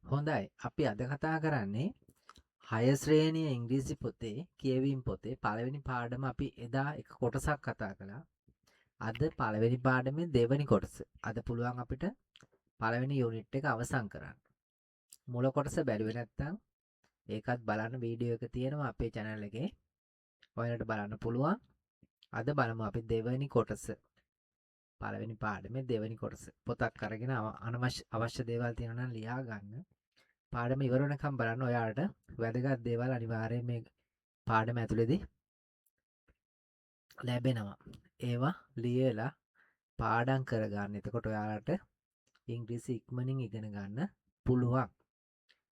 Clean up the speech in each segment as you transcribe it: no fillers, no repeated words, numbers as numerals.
හොඳයි. අපි අද කතා කරන්නේ 6 ශ්‍රේණිය ඉංග්‍රීසි පොතේ කියවීම පොතේ පළවෙනි පාඩම අපි එදා එක කොටසක් කතා කළා. අද පළවෙනි පාඩමේ දෙවෙනි කොටස. අද පුළුවන් අපිට පළවෙනි යුනිට් එක අවසන් කරන්න. මුල කොටස බැලුවේ නැත්නම් ඒකත් බලන්න වීඩියෝ එක තියෙනවා අපේ channel එකේ. ඔයාලට බලන්න පුළුවන්. අද බලමු අපි දෙවෙනි කොටස. පළවෙනි පාඩමේ දෙවෙනි කොටස. පොතක් අරගෙන අවශ්‍ය දේවල් තියෙනවා නම් ලියා ගන්න. පාඩම ඉවර වෙනකම් බලන්න ඔයාලට වැදගත් දේවල් අනිවාර්යයෙන් මේ පාඩම ඇතුළේදී ලැබෙනවා. ඒවා ලියලා පාඩම් කරගන්න. එතකොට ඔයාලට ඉංග්‍රීසි ඉක්මනින් ඉගෙන ගන්න පුළුවන්.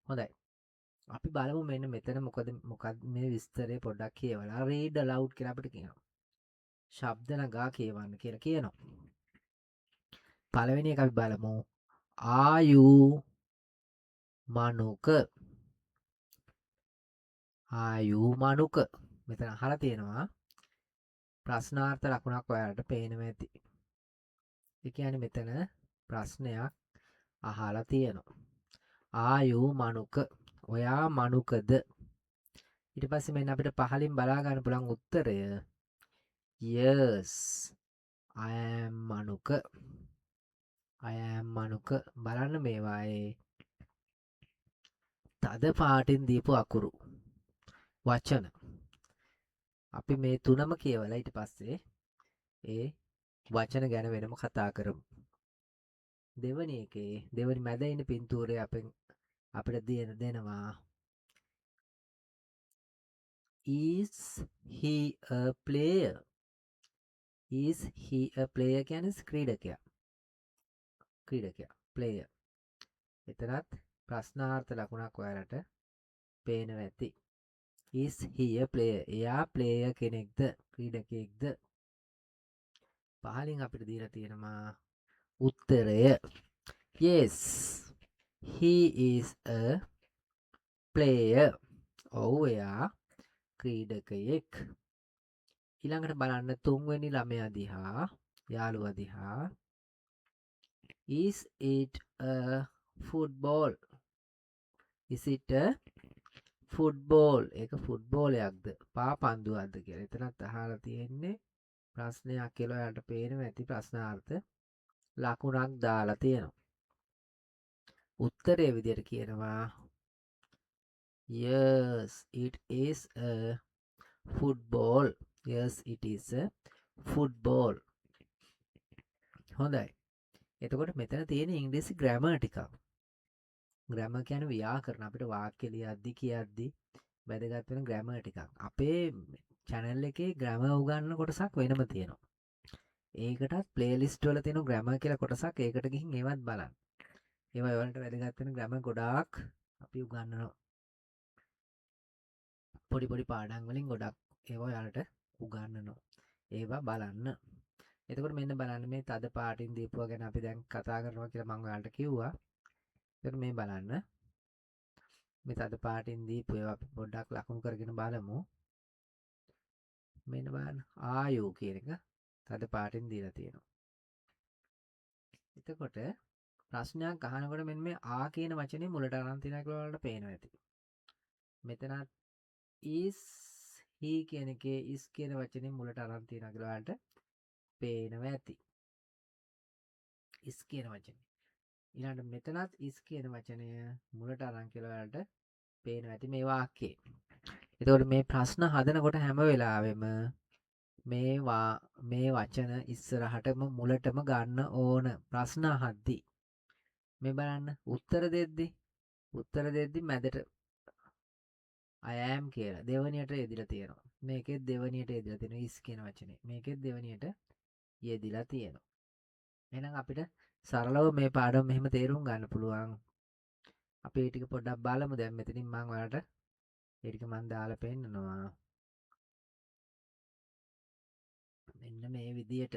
හොඳයි. අපි බලමු මෙන්න මෙතන මොකද මේ විස්තරය පොඩ්ඩක් කියවලා read aloud කියලා අපිට කියනවා. ශබ්ද නගා කියවන්න කියලා කියනවා. පළවෙනි එක අපි බලමු. ආයු මනුක ආයු මනුක මෙතන අහලා තියෙනවා ප්‍රශ්නාර්ථ ලකුණක් ඔයාලට පේනවා ඇති. ඒ කියන්නේ මෙතන ප්‍රශ්නයක් අහලා තියෙනවා. ආයු මනුක ඔයා මනුකද? ඊට පස්සේ මෙන්න අපිට පහලින් බලා ගන්න පුළුවන් උත්තරය yes I am මනුක. I am මනුක බලන්න මේවායේ තද පාටින් දීපු අකුරු වචන. අපි මේ තුනම කියවලා ඊට පස්සේ ඒ වචන ගැන වෙනම කතා කරමු. දෙවනි එකේ දෙවනි මැද ඉන්න පින්තූරය අපිට දෙනවා is he a player? is he a player කියන්නේ ක්‍රීඩකයා player. එතනත් ප්‍රශ්නාර්ථ ලකුණක් ඔයාලට පේනවා ඇති. is he a player? එයා player කෙනෙක්ද? ක්‍රීඩකයෙක්ද? පහලින් අපිට දීලා තියෙනවා උත්තරය yes he is a player. ඔව් එයා ක්‍රීඩකයෙක්. ඊළඟට බලන්න තුන්වෙනි ළමයා දිහා යාළුවා දිහා is it a football? is it a football? ඒක ෆුට්බෝලයක්ද පාපන්දුවක්ද කියලා. එතනත් අහලා තියෙන්නේ ප්‍රශ්නයක් කියලා ඔයාලට පේනවා ඇති ප්‍රශ්නාර්ථ ලකුණක් දාලා තියෙනවා. උත්තරයේ විදිහට කියනවා yes it is a football. yes it is a football. හොඳයි. එතකොට මෙතන තියෙන ඉංග්‍රීසි ග්‍රැමර් ටිකක්. ග්‍රැමර් කියන්නේ ව්‍යාකරණ. අපිට වාක්‍ය ලියද්දි කියද්දි වැදගත් වෙන ග්‍රැමර් ටිකක්. අපේ channel එකේ ග්‍රැමර් උගන්වන කොටසක් වෙනම තියෙනවා. ඒකටත් ප්ලේලිස්ට් වල තියෙන ග්‍රැමර් කියලා කොටසක් ඒකට ගිහින් ඒවත් බලන්න. ඒවා ඔයාලට වැදගත් වෙන ග්‍රැමර් ගොඩාක් අපි උගන්වනවා. පොඩි පාඩම් වලින් ගොඩක් ඒවා ඔයාලට උගන්වනවා. ඒවා බලන්න. එතකොට මෙන්න බලන්න මේ තද පාටින් දීපුවා ගැන අපි දැන් කතා කරනවා කියලා මම ඔයාලට කිව්වා. එතකොට මේ බලන්න. මේ තද පාටින් දීපු ඒවා අපි පොඩ්ඩක් ලකුණු කරගෙන බලමු. මෙන්න බලන්න ආයු කියන එක තද පාටින් දීලා තියෙනවා. එතකොට ප්‍රශ්නයක් අහනකොට මෙන්න මේ ආ කියන වචනේ මුලට අරන් තියෙනවා කියලා ඔයාලට පේනවා ඇති. මෙතනත් is he කියන එකේ is කියන වචනේ මුලට අරන් තියෙනවා කියලා ඔයාලට පේනවා ඇති. is කියන වචනේ. ඊළඟට මෙතනත් is කියන වචනය මුලට අරන් කියලා ඔයාලට පේනවා ඇති මේ වාක්‍යයේ. එතකොට මේ ප්‍රශ්න හදනකොට හැම වෙලාවෙම මේ වචන ඉස්සරහටම මුලටම ගන්න ඕන ප්‍රශ්න අහද්දි. මේ බලන්න උත්තර දෙද්දි මැදට I am කියලා දෙවනියට යෙදිලා තියෙනවා. මේකෙත් දෙවනියට යෙදිලා තියෙනවා is කියන වචනේ. මේකෙත් දෙවනියට යෙදිලා තියෙනවා. එහෙනම් අපිට සරලව මේ පාඩම මෙහෙම තේරුම් ගන්න පුළුවන්. අපි ඒ ටික පොඩ්ඩක් බලමු. දැන් මෙතනින් මම ඔයාලට ඒ ටික මම දාලා පෙන්නනවා. මෙන්න මේ විදියට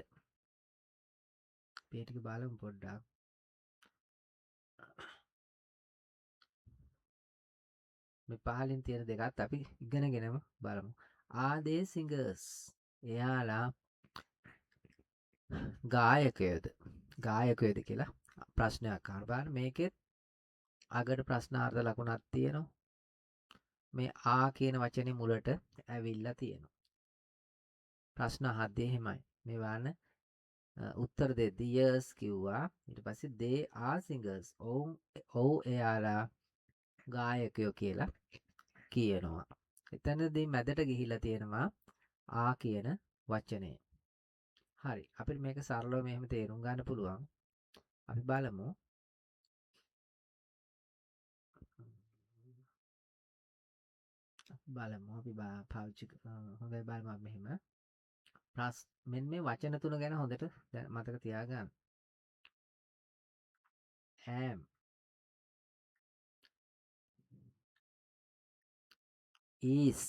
අපි ඒ ටික බලමු පොඩ්ඩක්. මේ පහලින් තියෙන දෙකත් අපි ඉගෙනගෙනම බලමු. Are they singers? එයාලා ගායකයෝද කියලා ප්‍රශ්නයක් අහනවා. බලන්න මේකෙත් අගට ප්‍රශ්නාර්ථ ලකුණක් තියෙනවා. මේ ආ කියන වචනේ මුලට ඇවිල්ලා තියෙනවා. ප්‍රශ්න අහද්දී එහෙමයි. මේ වань උත්තර දෙද්දී yes කිව්වා. ඊට පස්සේ they are singers. ඔව් එයාලා ගායකයෝ කියලා කියනවා. එතනදී මැදට ගිහිලා තියෙනවා ආ කියන වචනේ. හරි. අපිට මේක සරලව මෙහෙම තේරුම් ගන්න පුළුවන්. අපි බලමු. අපි පාවිච්චි හොඳයි බලමු අපි මෙහෙම. මෙන්න මේ වචන තුන ගැන හොඳට මතක තියාගන්න. am is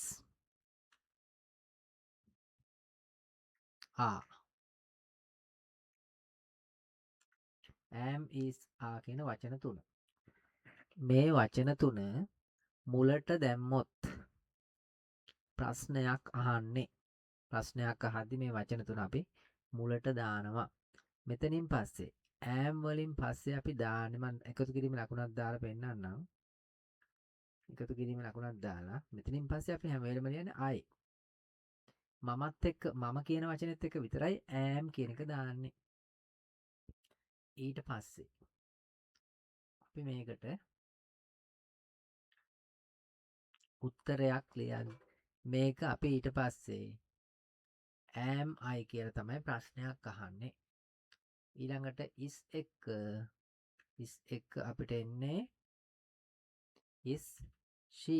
are am is are කියන වචන තුන. මේ වචන තුන මුලට දැම්මොත් ප්‍රශ්නයක් අහන්නේ. ප්‍රශ්නයක් අහද්දි මේ වචන තුන අපි මුලට දානවා. මෙතනින් පස්සේ am වලින් පස්සේ අපි දාන්නේ මම එකතු කිරීම ලකුණක් දාලා පෙන්නන්නම්. එකතු කිරීම ලකුණක් දාලා මෙතනින් පස්සේ අපි හැම වෙලෙම ලියන්නේ I. මමත් එක්ක මම කියන වචනේත් එක්ක විතරයි am කියන එක දාන්නේ. ඊට පස්සේ අපි මේකට උත්තරයක් ලියන්න. මේක අපි ඊට පස්සේ am I කියලා තමයි ප්‍රශ්නයක් අහන්නේ. ඊළඟට is එක්ක අපිට එන්නේ is she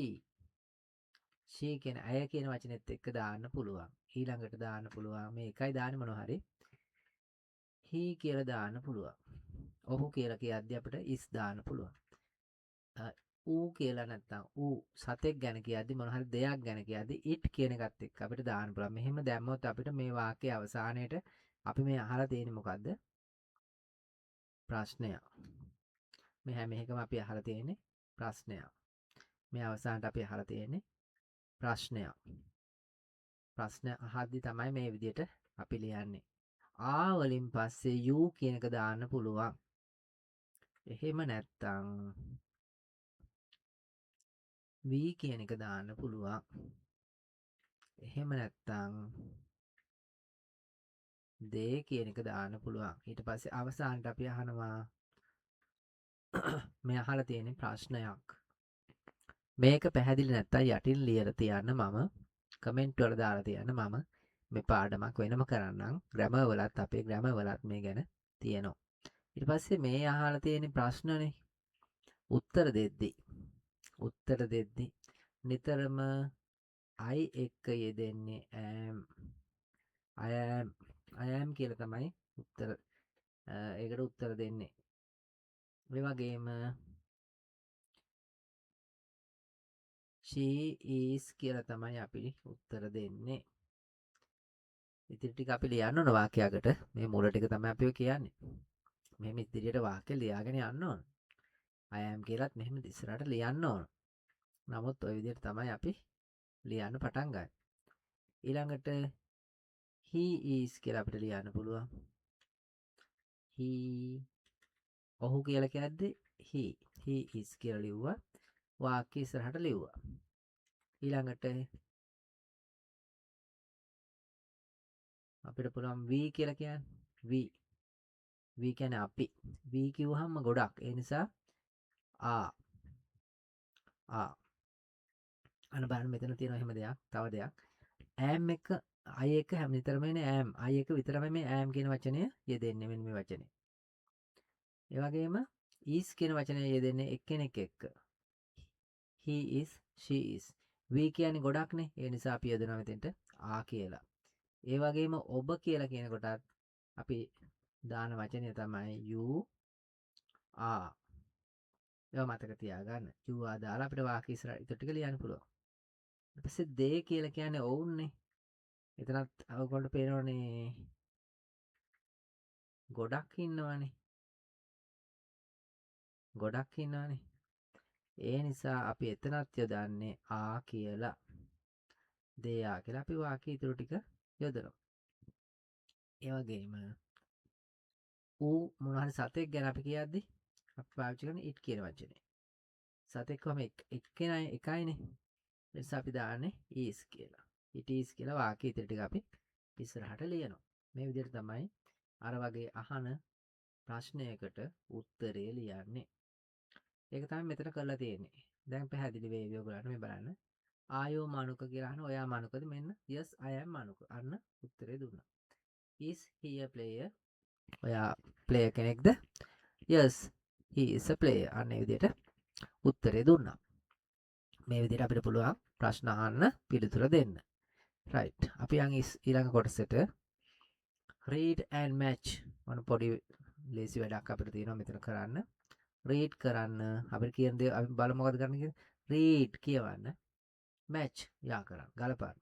කියන අය කියන වචනේත් එක්ක දාන්න පුළුවන්. ඊළඟට දාන්න පුළුවන් මේ එකයි දාන්නේ මොනවා හරි he කියලා දාන්න පුළුවන්. ඔහු කියලා කියද්දි අපිට is දාන්න පුළුවන්. ඌ කියලා නැත්තම් ඌ සතෙක් ගැන කියද්දි මොන හරි දෙයක් ගැන කියද්දි it කියන එකත් එක්ක අපිට දාන්න පුළුවන්. මෙහෙම දැම්මොත් අපිට මේ වාක්‍යයේ අවසානයේට අපි මේ අහලා තියෙන්නේ මොකද්ද? ප්‍රශ්නයක්. මේ හැම එකම අපි අහලා තියෙන්නේ ප්‍රශ්නයක්. මේ අවසානට අපි අහලා තියෙන්නේ ප්‍රශ්නයක්. ප්‍රශ්න අහද්දි තමයි මේ විදිහට අපි ලියන්නේ. ආ වලින් පස්සේ you කියන එක දාන්න පුළුවන්. එහෙම නැත්තම් we කියන එක දාන්න පුළුවන්. එහෙම නැත්තම් they කියන එක දාන්න පුළුවන්. ඊට පස්සේ අවසානට අපි අහනවා මේ අහලා තියෙන ප්‍රශ්නයක්. මේක පැහැදිලි නැත්තම් යටින් ලියලා තියන්න මම කමෙන්ට් වල දාලා තියන්න මම මේ පාඩමක් වෙනම කරන්නම්. ග්‍රැමර් වලත් අපේ ග්‍රැමර් වලත් මේ ගැන තියෙනවා. ඊට පස්සේ මේ අහලා තියෙන ප්‍රශ්නනේ උත්තර දෙද්දි නිතරම I එක්ක යෙදෙන්නේ I am කියලා තමයි ඒකට උත්තර දෙන්නේ. ඒ වගේම she is කියලා තමයි අපි උත්තර දෙන්නේ. ඉතින් ටික අපි ලියන්න ඕන වාක්‍යයකට. මේ මුල ටික තමයි අපි කියන්නේ. මෙහෙම ඉදිරියට වාක්‍ය ලියාගෙන යන්න ඕන. I am කියලාත් මෙහෙම ඉස්සරහට ලියන්න ඕන. නමුත් ওই විදිහට තමයි අපි ලියන්න පටන් ගන්න. ඊළඟට he is කියලා අපිට ලියන්න පුළුවන්. he ඔහු කියලා කියද්දි he is කියලා ලිව්වා. වාක්‍ය ඉස්සරහට ලිව්වා. ඊළඟට අපිට පුළුවන් we කියලා කියන්නේ we කියන්නේ අපි. we කිව්වහම ගොඩක්. ඒ නිසා අන්න බලන්න මෙතන තියෙනවා එහෙම දෙයක්. තව දෙයක්. am එක I එක හැම නිතරම එන්නේ am. I එක විතරමයි මේ am කියන වචනය යෙදෙන්නේ මෙන්න මේ වචනේ. ඒ වගේම is කියන වචනය යෙදෙන්නේ එක්කෙනෙක් එක්ක. he is she is. we කියන්නේ ගොඩක්නේ. ඒ නිසා අපි යොදනවා මෙතෙන්ට ආ කියලා. ඒ වගේම ඔබ කියලා කියන කොටත් අපි දාන වචනය තමයි you are. ඒවා මතක තියාගන්න. you are දාලා අපිට වාක්‍ය ඉස්සරහ ඊට ටික ලියන්න පුළුවන්. ඊට පස්සේ they කියලා කියන්නේ ඔවුන්නේ. එතනත් ඔයගොල්ලන්ට පේනවනේ ගොඩක් ඉන්නවනේ. ඒ නිසා අපි එතනත් යොදන්නේ ආ කියලා. they are කියලා අපි වාක්‍ය ඉතුරු ටික යොදනවා. ඒ වගේම ඌ මොන හරි සතෙක් ගැන අපි කියද්දි අපි පාවිච්චි කරන it කියන වචනේ. සත එක්කම එක්කෙනයි එකයිනේ. ඒ නිසා අපි දාන්නේ is කියලා. it is කියලා වාක්‍ය ඉදිරි ටික අපි ඉස්සරහට ලියනවා. මේ විදිහට තමයි අර වගේ අහන ප්‍රශ්නයකට උත්තරේ ලියන්නේ. ඒක තමයි මෙතන කරලා තියෙන්නේ. දැන් පැහැදිලි වේවි ඔයගොල්ලන්ට මේ බලන්න. ආයෝ මනුක කියලා අහන ඔයා මනුකද? මෙන්න yes I am මනුක. අන්න උත්තරේ දුන්නා. is he a player? ඔයා player කෙනෙක්ද? yes he is a player. අන්න ඒ විදිහට උත්තරේ දුන්නා. මේ විදිහට අපිට පුළුවන් ප්‍රශ්න අහන්න පිළිතුර දෙන්න. right. අපි යන් ඊළඟ කොටසට read and match මොන පොඩි ලේසි වැඩක් අපිට තියෙනවා මෙතන කරන්න. read කරන්න අපිට කියන දේ අපි බලමු මොකද කරන්න කියලා. read කියවන්න. match යා කරන්න. ගලපන්න.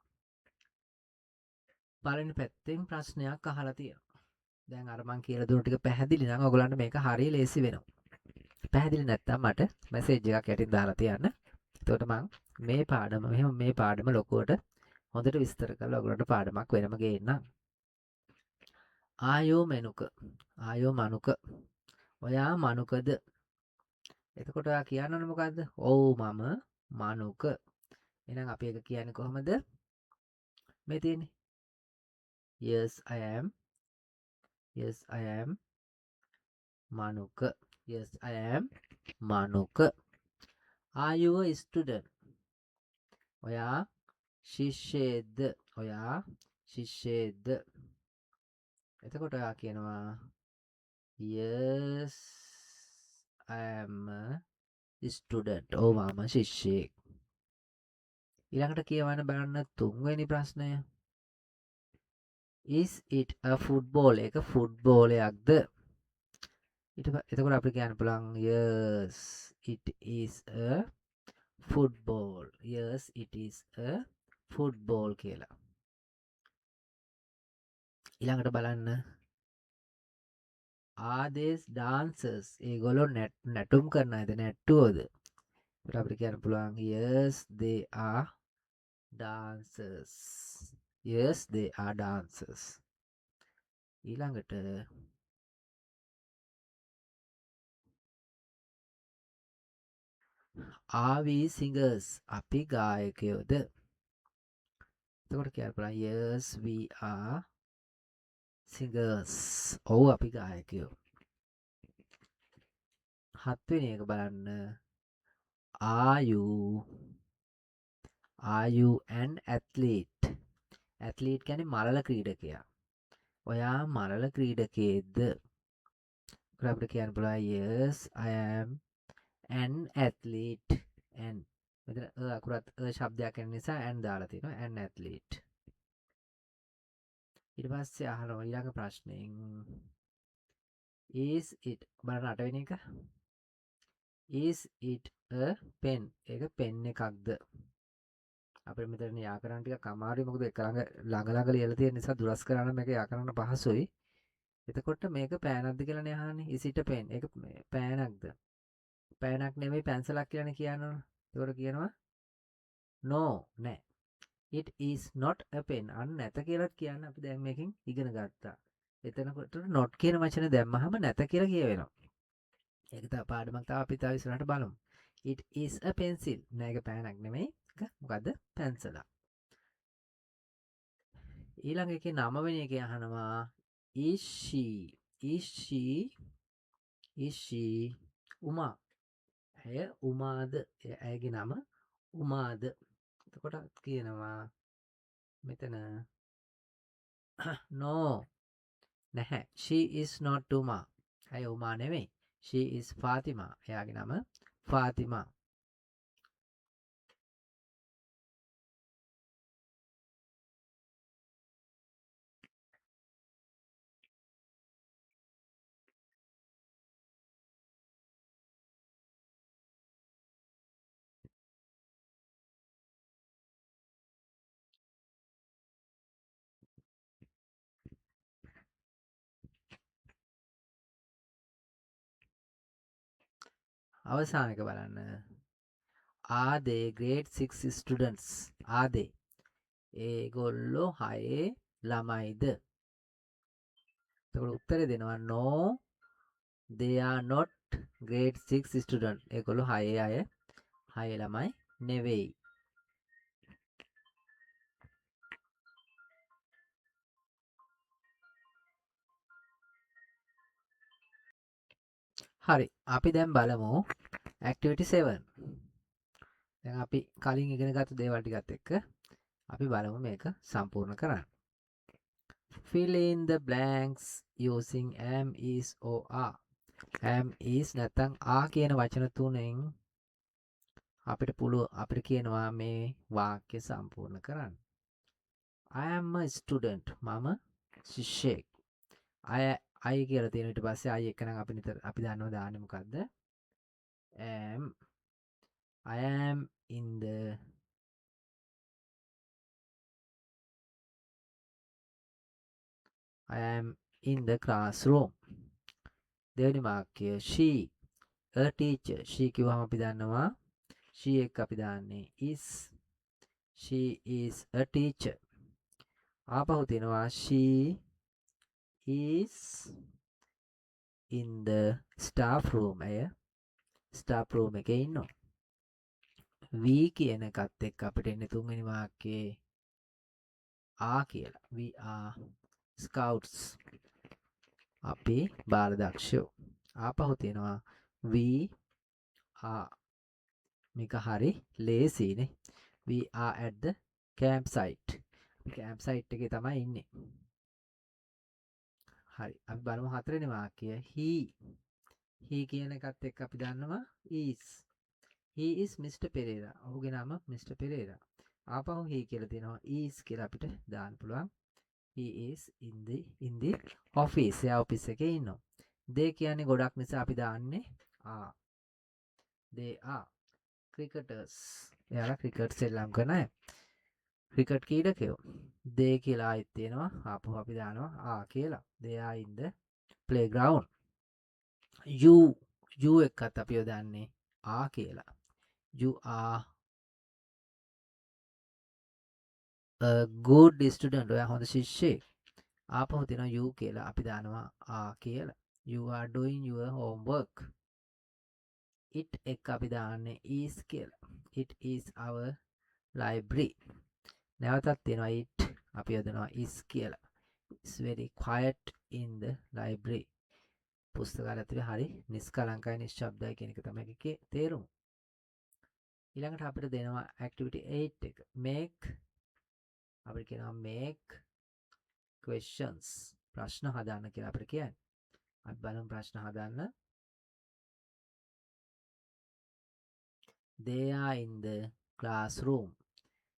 පළවෙනි පැත්තෙන් ප්‍රශ්නයක් අහලා තියෙනවා. දැන් අර මං කියලා දුන්න ටික පැහැදිලි නම් ඔයගොල්ලන්ට මේක හරිය ලේසි වෙනවා. පැහැදිලි නැත්නම් මට මැසේජ් එකක් යටින් දාලා තියන්න. එතකොට මං මේ පාඩම ලොකුවට හොඳට විස්තර කරලා ඔයගොල්ලන්ට පාඩමක් වෙනම ගේන්නම්. ආයෝ මනුක. ඔයා මනුකද? එතකොට ඔයා කියන්න ඕනේ මොකද්ද? ඔව් මම මනුක. එහෙනම් අපි ඒක කියන්නේ කොහමද? මේ තියෙන්නේ. yes I am මනුක. yes I am මනුක. are you a student? ඔයා ශිෂ්‍යයෙක්ද? එතකොට ඔයා කියනවා yes I am a student. ඔව් මම ශිෂ්‍යයෙක්. ඊළඟට කියවන්න බලන්න තුන්වෙනි ප්‍රශ්නය. is it a football? ඒක ෆුට්බෝලයක්ද? එතකොට අපිට කියන්න පුළුවන් yes it is a football. yes it is a football කියලා. ඊළඟට බලන්න are they dancers? ඒගොල්ලෝ නැටුම් කරන අයද නැට්ටුවෝද? ඒකට අපිට කියන්න පුළුවන් yes they are dancers. ඊළඟට are we singers? අපි ගායකයෝද? එතකොට කියන්න පුළුවන් yes we are singers. ඔව් අපි ගායකයෝ. හත්වෙනි එක බලන්න are you an athlete? athlete කියන්නේ මලල ක්‍රීඩකයා. ඔයා මලල ක්‍රීඩකයෙක්ද? ඒකට අපිට කියන්න පුළුවන් yes I am an athlete. and මෙතන අකුරත් ශබ්දයක් එන නිසා and දාලා තියෙනවා an athlete. ඊට පස්සේ අහනවා ඊළඟ ප්‍රශ්නෙන් is it බලන්න 8 වෙනි එක is it a pen? ඒක පෙන් එකක්ද? අපිට මෙතන යා කරන්න ටිකක් අමාරුයි මොකද එක ළඟ ලියලා තියෙන නිසා දුරස් කරන්න මේක යා කරන්න පහසුයි. එතකොට මේක පෑනක්ද කියලානේ අහන්නේ. is it a pen? ඒක පෑනක්ද? පෑනක් නෙමෙයි පැන්සලක් කියලානේ කියනවා. ඒකට කියනවා no නෑ. it is not a pen. අන්න නැත කියලා කියන්න අපි දැන් මේකෙන් ඉගෙන ගත්තා. එතනකොට not කියන වචනේ දැම්මහම නැත කියලා කියවෙනවා. ඒක තව පාඩමක් අපි තව ඉස්සරහට බලමු. it is a pencil. නෑ ඒක පෑනක් නෙමෙයි. ඒක මොකද්ද? පැන්සලක්. ඊළඟ එකේ 9 වෙනි එකේ අහනවා is she උමා. ඇය උමාද? ඇයගේ නම උමාද? එතකොට කියනවා මෙතන no නැහැ. she is not Uma. ඇය උමා නෙමෙයි. she is Fathima. එයාගේ නම ෆාතිමා. අවසාන එක බලන්න. are they grade 6 students? are they ඒගොල්ලෝ 6 ළමයිද? එතකොට උත්තරේ දෙනවා no they are not grade 6 student. ඒගොල්ලෝ 6 අය හය ළමයි නෙවෙයි. හරි. අපි දැන් බලමු activity 7. දැන් අපි කලින් ඉගෙන ගත්ත දේවල් ටිකත් එක්ක අපි බලමු මේක සම්පූර්ණ කරන්න. Fill in the blanks using am, is or are. am is නැත්නම් are කියන වචන තුනෙන් අපිට කියනවා මේ වාක්‍ය සම්පූර්ණ කරන්න. I am a student. මම ශිෂ්‍යයෙක්. I කියලා තියෙන ඊට පස්සේ I එක නම් අපි දන්නවා දාන්නේ මොකද්ද? am. I am in the classroom. දෙවෙනි වාක්‍යය she a teacher. she කිව්වම අපි දන්නවා she එක අපි දාන්නේ is. she is a teacher. ආපහු තියෙනවා she is in the staff room. ඇය staff room එකේ ඉන්නවා. we කියන එකත් එක්ක අපිට එන්නේ තුන්වෙනි වාක්‍යයේ are කියලා. we are scouts. අපි බාලදක්ෂයෝ. ආපහු තියෙනවා we are. මේක හරි ලේසියිනේ. we are at the campsite. campsite එකේ තමයි ඉන්නේ. හරි. අපි බලමු හතරවෙනි වාක්‍යය he. he කියන එකත් එක්ක අපි දන්නවා is. he is Mr. Pereira. ඔහුගේ නම Mr. Pereira. ආපහු he කියලා තියෙනවා is කියලා අපිට දාන්න පුළුවන්. he is in the office. එයා ඔෆිස් එකේ ඉන්නවා. they කියන්නේ ගොඩක් නිසා අපි දාන්නේ are. they are cricketers. එයාලා ක්‍රිකට් සෙල්ලම් කරන අය. ක්‍රිකට් ක්‍රීඩකයෝ. they කියලා ආයෙත් තියෙනවා. ආපහු අපි දානවා are කියලා. they are in the playground. you එක්කත් අපි යොදන්නේ are කියලා. you are a good student. ඔයා හොඳ ශිෂ්‍යයෙක්. ආපහු තියෙනවා you කියලා අපි දානවා are කියලා. you are doing your homework. it එක්ක අපි දාන්නේ is කියලා. it is our library. නැවතත් තියෙනවා it අපි යොදනවා is කියලා. it's very quiet in the library. පුස්තකාලය ඇතුලේ හරි නිස්කලංකයි නිශ්ශබ්දයි කියන එක තමයි ඒකේ තේරුම. ඊළඟට අපිට දෙනවා activity 8 එක. අපිට කියනවා make questions. ප්‍රශ්න හදාන්න කියලා අපිට කියන්නේ. අපි බලමු ප්‍රශ්න හදාන්න. they are in the classroom.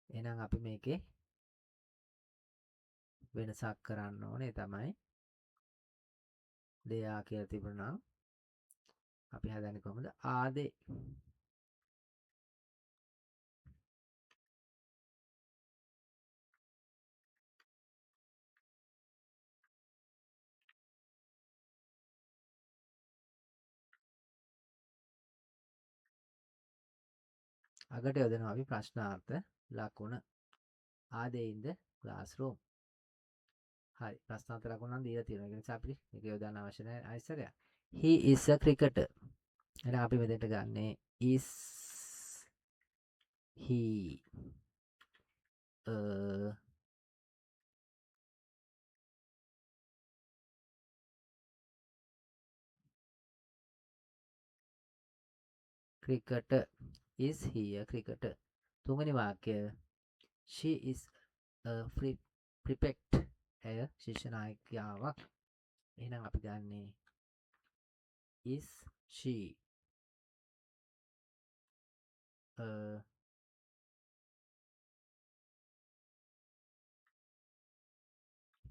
එහෙනම් අපි මේකේ වෙනසක් කරන්න ඕනේ තමයි. they are කියලා තිබුණා නම් අපි හදන්නේ කොහොමද? are they. අගට යොදනවා අපි ප්‍රශ්නාර්ථ ලකුණ. are they in the classroom. හරි. ප්‍රශ්නාර්ථ ලකුණ නම් දීලා තියෙනවා. ඒ නිසා අපිට මේක යොදන්න අවශ්‍ය නැහැ ආයෙසරයක්. he is a cricketer. එහෙනම් අපි මෙතෙන්ට ගන්නේ is he a cricketer. is he a cricketer. තුන්වෙනි වාක්‍යය she is a prefect. ඇය ශිෂ්‍ය නායකියාවක්. එහෙනම් අපි ගන්නේ is she a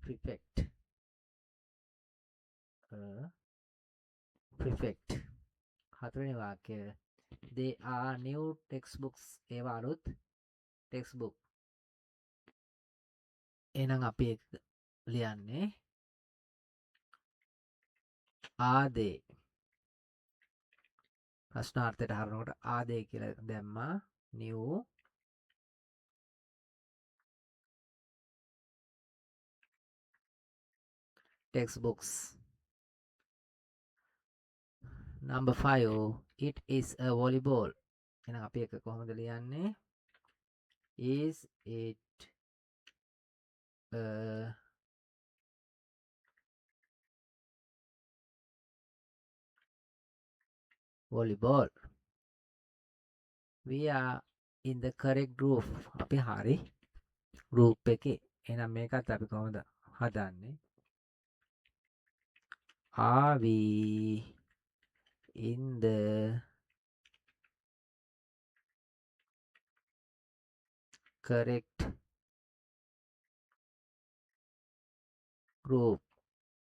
prefect. a prefect. හතරවෙනි වාක්‍යය they are new textbooks. ඒවා අලුත් textbook. එහෙනම් අපි ඒක ලියන්නේ are they. ප්‍රශ්නාර්ථයට හරනකොට are they කියලා දැම්මා. new textbooks. Number 5. It is a volleyball. එහෙනම් අපි එක කොහොමද ලියන්නේ? Is it a volleyball? We are in the correct group. අපි හරි group එකේ. එහෙනම් මේකත් අපි කොහොමද හදන්නේ? Are we in the correct group?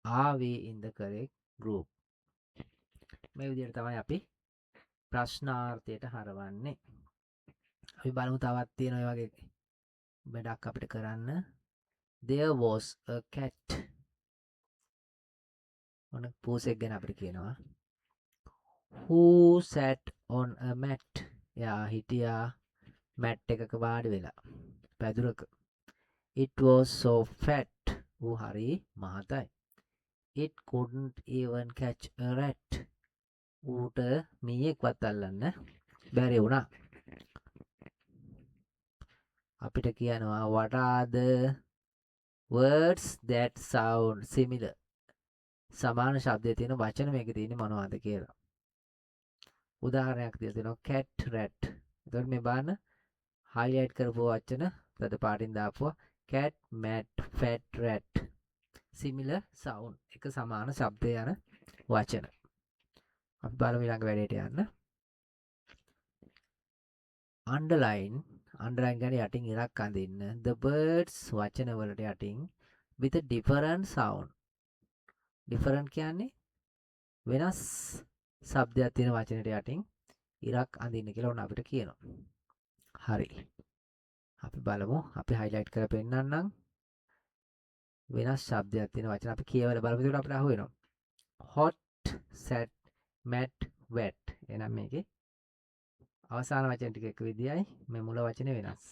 Are we in the correct group? මේ විදිහට තමයි අපි ප්‍රශ්නාර්ථයට හරවන්නේ. අපි බලමු තවත් තියෙන ඔය වගේ වැඩක් අපිට කරන්න. There was a cat. ඔන්න පූසෙක් ගැන අපිට කියනවා. Who sat on a mat? එයා හිටියා මැට් එකක වාඩි වෙලා. පැදුරක. It was so fat. ඌ හරි මහතයි. It couldn't even catch a rat. ඌට මීයෙක්වත් අල්ලන්න බැරි වුණා. අපිට කියනවා what are the words that sound similar? සමාන ශබ්දයේ තියෙන වචන මේකේ තියෙන්නේ මොනවද කියලා. උදාහරණයක් දීලා තියෙනවා cat rat. එතකොට මේ බලන්න highlight කරපු වචන තද පාටින් දාපුවා cat mat fat rat. similar sound එක සමාන ශබ්දය යන වචන. අපි බලමු ඊළඟ වැඩේට යන්න. underline ගැන යටින් ඉරක් අඳින්න the birds වචන වලට යටින් with a different sound. different කියන්නේ වෙනස් ශබ්දයක් තියෙන වචනයට යටින් ඉරක් අඳින්න කියලා ඕන අපිට කියනවා. හරි. අපි බලමු. අපි highlight කරලා පෙන්නන්නම්. වෙනස් ශබ්දයක් තියෙන වචන අපි කියවලා බලමු. ඒකට අපිට අහු වෙනවා. hot sat mat wet. එහෙනම් මේකේ අවසාන වචන ටික එක විදියයි මේ මුල වචනේ වෙනස්.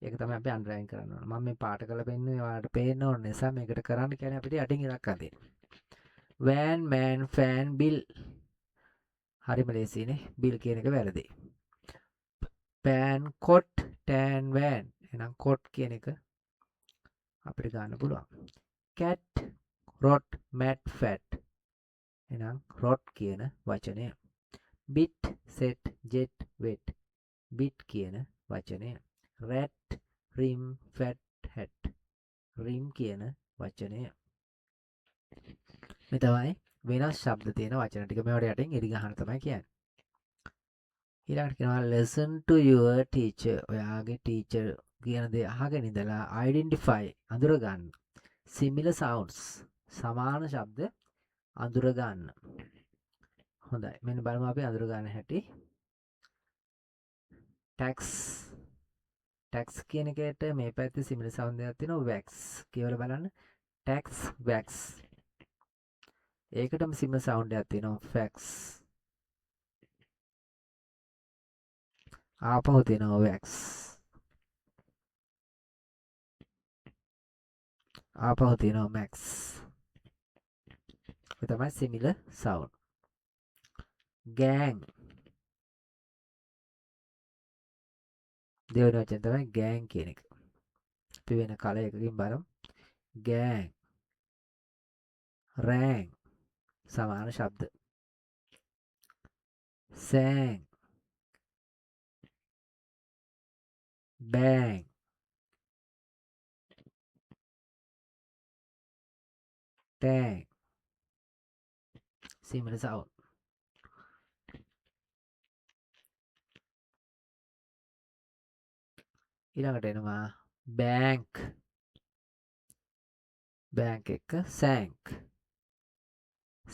ඒක තමයි අපි අන්ඩර්ලයින් කරන්න ඕන. මම මේ පාට කරලා පෙන්නුවේ ඔයාලට පේන්න ඕන නිසා මේකට කරන්න කියන්නේ අපිට යටින් ඉරක් අදින්න. van man fan bill. හරිම ලේසියිනේ. bill කියන එක වැරදි. pan cot tan van. එහෙනම් cot කියන එක අපිට ගන්න පුළුවන්. cat rot mat fat. එහෙනම් rot කියන වචනය. bit set jet wet. bit කියන වචනය. rat rim fat hat. rim කියන වචනය. මේ තමයි වෙනස් ශබ්ද තියෙන වචන ටික මේවට යටින් ඉරි ගන්න තමයි කියන්නේ. ඊළඟට කියනවා listen to your teacher. ඔයාගේ ටීචර් කියන දේ අහගෙන ඉඳලා identify අඳුර ගන්න. similar sounds සමාන ශබ්ද අඳුර ගන්න. හොඳයි. මෙන්න බලමු අපි අඳුර ගන්න හැටි. tax කියන එකට මේ පැත්තේ similar sound එකක් තියෙනවා wax. කියවලා බලන්න. tax wax. ඒකටම similar sound එකක් තියෙනවා fax. ආපහු තියෙනවා wax. ආපහු තියෙනවා max. ඒ තමයි similar sound. gang. දෙවෙනි වචන තමයි gang කියන එක. අපි වෙන කල එකකින් බලමු. gang. rang. සමාන ශබ්ද. sang. bang. tang. similar sound. ඊළඟට එනවා bank. bank එක sank.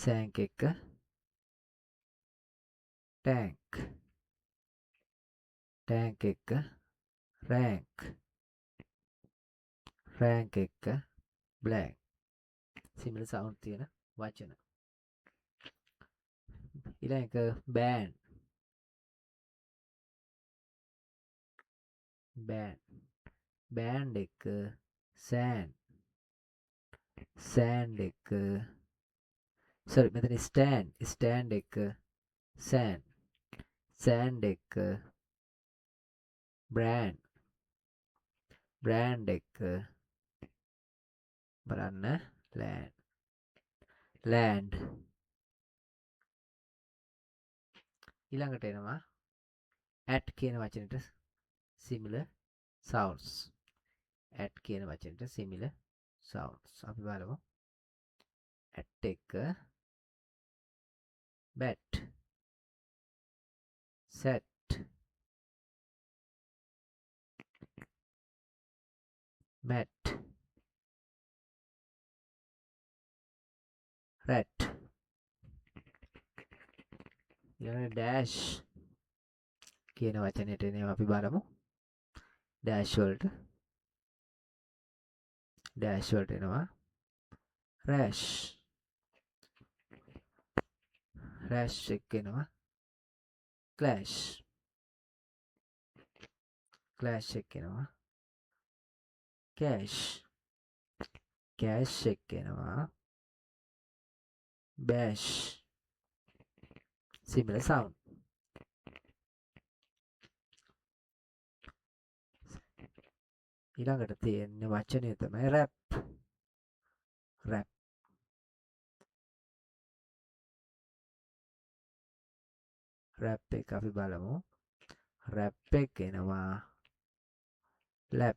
sank එක tank. tank එක rank. rank එක blank. similar sound තියෙන වචන. ඊළඟ එක band. band. band එක sand. sand එක sorry මෙතන stand. stand එක sand. සෑන්ඩ් එක බ්‍රෑන්ඩ් එක බලන්න ලෑන්ඩ් ඊළඟට එනවා ඇට් කියන වචනට similar sounds ඇට් කියන වචනට similar sounds අපි බලමු ඇට් එක bat set mat rat ඊළඟට dash කියන වචනයට එනවා අපි බලමු dash වලට එනවා rash එක එනවා clash එක එනවා cash එක එනවා bash similar sound ඊළඟට තියෙන වචනය තමයි rap එක අපි බලමු rap එක එනවා lap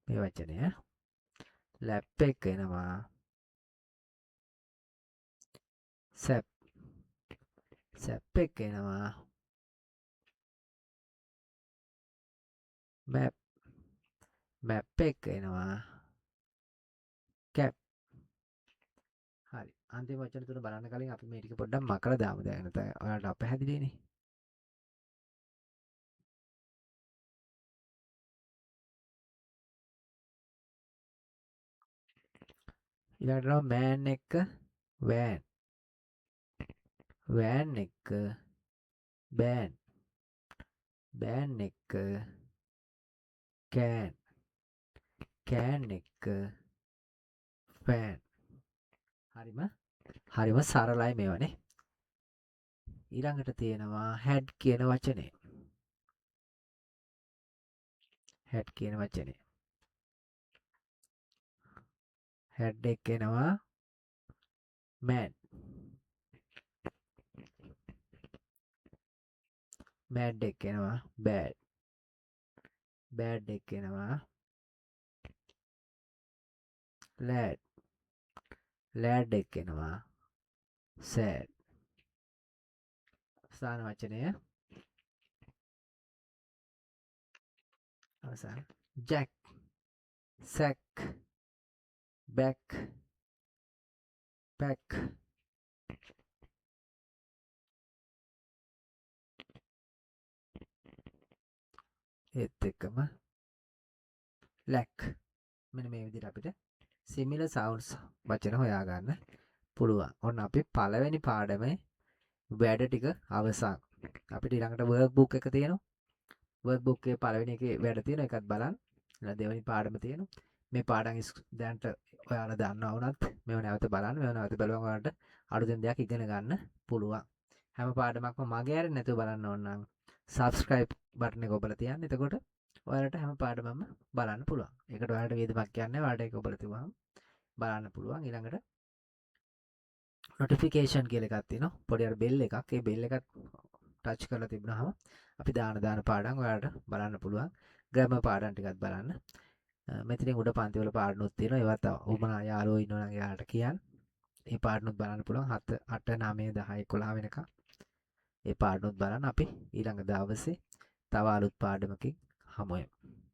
මේ වචනය lap එක එනවා sap එක එනවා map එක එනවා cap හරි අන්තිම වචන තුන බලන්න කලින් අපි මේ ටික පොඩ්ඩක් මකලා දාමු දැන් නැත්නම් ඔයාලට අපහැදිලිනේ ඊළඟට නම් man එක van එක ban එක can එක fan හරිම සරලයි මේවනේ ඊළඟට තියෙනවා had කියන වචනේ had එක එනවා man එක එනවා bad එක එනවා lad එක එනවා sad අවසාන වචනය jack sack back pack ඒත් එක්කම lack මෙන්න මේ විදිහට අපිට similar sounds වචන හොයාගන්න පුළුවන්. ඔන්න අපි පළවෙනි පාඩමේ වැඩ ටික අවසන්. අපිට ඊළඟට workbook එක තියෙනවා. workbook එකේ පළවෙනි එකේ වැඩ තියෙනවා. ඒකත් බලන්න. ඊළඟ දෙවෙනි පාඩම තියෙනවා. මේ පාඩම් දැන්ට ඔයාලා දන්නවා වුණත් මේව නැවත බලන්න. මේව නැවත බලුවම ඔයාලට අලුතෙන් දෙයක් ඉගෙන ගන්න පුළුවන්. හැම පාඩමක්ම මගේ ඇරෙන්නේ නැතුව බලන්න ඕන නම් subscribe බටන් එක ඔබලා තියන්න. එතකොට ඔයාලට හැම පාඩමක්ම බලන්න පුළුවන්. ඒකට ඔයාලට වේදමක් කියන්නේ ඔයාලට ඒක ඔබලා තිබුවහම බලන්න පුළුවන්. ඊළඟට notification කියලා එකක් තියෙනවා. පොඩි අර bell එකක්. ඒ bell එකත් touch කරලා තිබුණාම අපි දාන පාඩම් ඔයාලට බලන්න පුළුවන්. grammar පාඩම් ටිකක් බලන්න. මෙතනින් උඩ පන්ති වල පාඩනුත් තියෙනවා. ඒවත් උමනා යාළුවෝ ඉන්නවා නම් එයාලට කියන්න. ඒ පාඩනුත් බලන්න පුළුවන්. 7 8 9 10 11 වෙනකම්. ඒ පාඩනුත් බලන්න අපි ඊළඟ දවසේ තව අලුත් පාඩමකින් හමු වෙමු.